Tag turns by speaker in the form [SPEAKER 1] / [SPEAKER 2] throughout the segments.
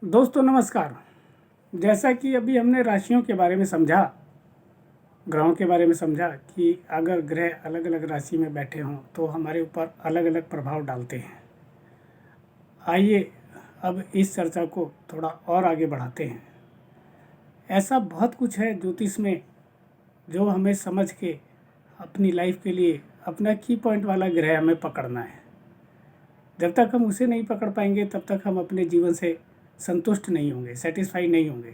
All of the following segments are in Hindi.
[SPEAKER 1] दोस्तों नमस्कार। जैसा कि अभी हमने राशियों के बारे में समझा, ग्रहों के बारे में समझा कि अगर ग्रह अलग अलग राशि में बैठे हों तो हमारे ऊपर अलग अलग प्रभाव डालते हैं। आइए अब इस चर्चा को थोड़ा और आगे बढ़ाते हैं। ऐसा बहुत कुछ है ज्योतिष में जो हमें समझ के अपनी लाइफ के लिए अपना की पॉइंट वाला ग्रह हमें पकड़ना है। जब तक हम उसे नहीं पकड़ पाएंगे तब तक हम अपने जीवन से संतुष्ट नहीं होंगे, सेटिस्फाई नहीं होंगे,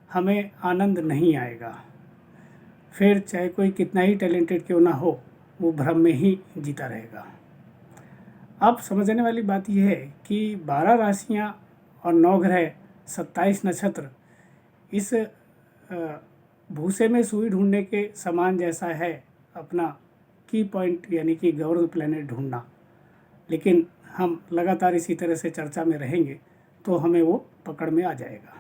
[SPEAKER 1] हमें आनंद नहीं आएगा। फिर चाहे कोई कितना ही टैलेंटेड क्यों ना हो, वो भ्रम में ही जीता रहेगा। अब समझने वाली बात यह है कि 12 राशियाँ और 9 ग्रह 27 नक्षत्र इस भूसे में सुई ढूंढने के समान जैसा है अपना की पॉइंट यानी कि गवर्न प्लैनेट ढूंढना। लेकिन हम लगातार इसी तरह से चर्चा में रहेंगे तो हमें वो पकड़ में आ जाएगा।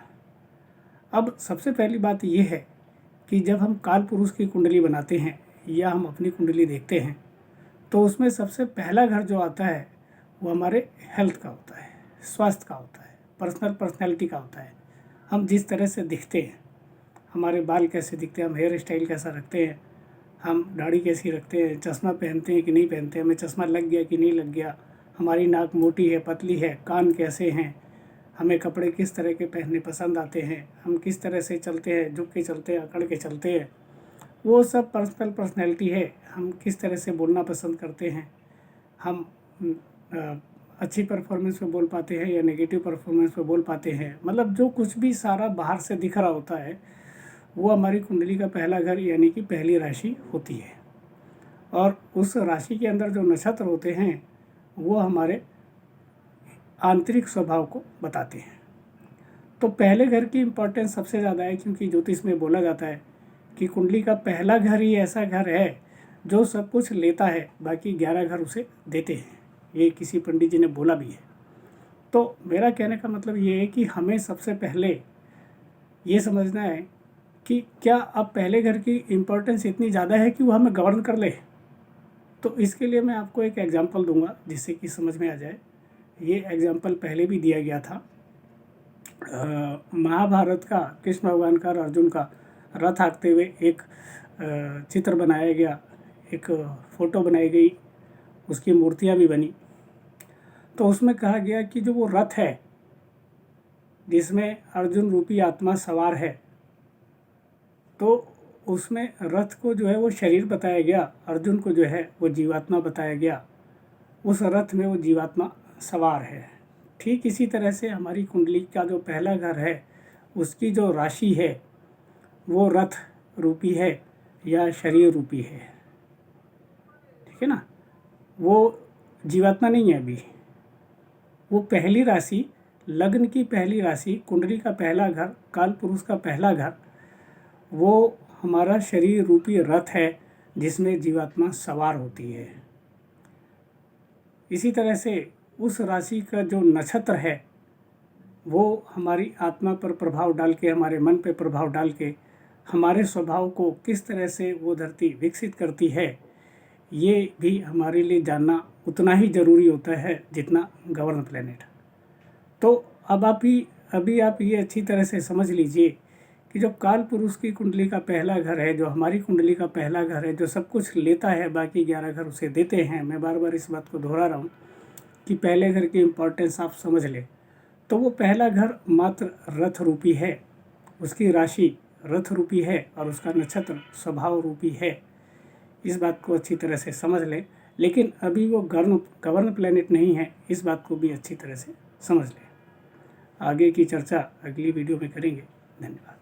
[SPEAKER 1] अब सबसे पहली बात ये है कि जब हम काल पुरुष की कुंडली बनाते हैं या हम अपनी कुंडली देखते हैं तो उसमें सबसे पहला घर जो आता है वो हमारे हेल्थ का होता है, स्वास्थ्य का होता है, पर्सनैलिटी का होता है। हम जिस तरह से दिखते हैं, हमारे बाल कैसे दिखते हैं, हम हेयर स्टाइल कैसा रखते हैं, हम दाढ़ी कैसी रखते हैं, चश्मा पहनते हैं कि नहीं पहनते, हमें चश्मा लग गया कि नहीं लग गया, हमारी नाक मोटी है पतली है, कान कैसे हैं, हमें कपड़े किस तरह के पहनने पसंद आते हैं, हम किस तरह से चलते हैं, झुक के चलते हैं, अकड़ के चलते हैं, वो सब पर्सनैलिटी है। हम किस तरह से बोलना पसंद करते हैं, हम अच्छी परफॉर्मेंस में बोल पाते हैं या नेगेटिव परफॉर्मेंस में बोल पाते हैं। मतलब जो कुछ भी सारा बाहर से दिख रहा होता है वो हमारी कुंडली का पहला घर यानी कि पहली राशि होती है। और उस राशि के अंदर जो नक्षत्र होते हैं वो हमारे आंतरिक स्वभाव को बताते हैं। तो पहले घर की इम्पोर्टेंस सबसे ज़्यादा है, क्योंकि ज्योतिष में बोला जाता है कि कुंडली का पहला घर ही ऐसा घर है जो सब कुछ लेता है, बाकी 11 घर उसे देते हैं। ये किसी पंडित जी ने बोला भी है। तो मेरा कहने का मतलब ये है कि हमें सबसे पहले ये समझना है कि क्या अब पहले घर की इम्पोर्टेंस इतनी ज़्यादा है कि वो हमें गवर्न कर ले। तो इसके लिए मैं आपको एक एग्जांपल दूंगा जिससे कि समझ में आ जाए। ये एग्जांपल पहले भी दिया गया था। महाभारत का कृष्ण भगवान का और अर्जुन का रथ हाँकते हुए एक चित्र बनाया गया, एक फ़ोटो बनाई गई, उसकी मूर्तियाँ भी बनी। तो उसमें कहा गया कि जो वो रथ है जिसमें अर्जुन रूपी आत्मा सवार है, तो उसमें रथ को जो है वो शरीर बताया गया, अर्जुन को जो है वो जीवात्मा बताया गया। उस रथ में वो जीवात्मा सवार है। ठीक इसी तरह से हमारी कुंडली का जो पहला घर है उसकी जो राशि है वो रथ रूपी है या शरीर रूपी है। ठीक है ना, वो जीवात्मा नहीं है अभी। वो पहली राशि, लग्न की पहली राशि, कुंडली का पहला घर, काल पुरुष का पहला घर, वो हमारा शरीर रूपी रथ है जिसमें जीवात्मा सवार होती है। इसी तरह से उस राशि का जो नक्षत्र है वो हमारी आत्मा पर प्रभाव डाल के, हमारे मन पे प्रभाव डाल के हमारे स्वभाव को किस तरह से वो धरती विकसित करती है, ये भी हमारे लिए जानना उतना ही ज़रूरी होता है जितना गवर्न प्लैनेट। तो अब अभी आप ये अच्छी तरह से समझ लीजिए कि जो काल पुरुष की कुंडली का पहला घर है, जो हमारी कुंडली का पहला घर है, जो सब कुछ लेता है, बाकी 11 घर उसे देते हैं। मैं बार बार इस बात को दोहरा रहा हूँ कि पहले घर की इम्पोर्टेंस आप समझ लें। तो वो पहला घर मात्र रथ रूपी है, उसकी राशि रथ रूपी है और उसका नक्षत्र स्वभाव रूपी है। इस बात को अच्छी तरह से समझ लें। लेकिन अभी वो गवर्न प्लैनेट नहीं है, इस बात को भी अच्छी तरह से समझ लें। आगे की चर्चा अगली वीडियो में करेंगे। धन्यवाद।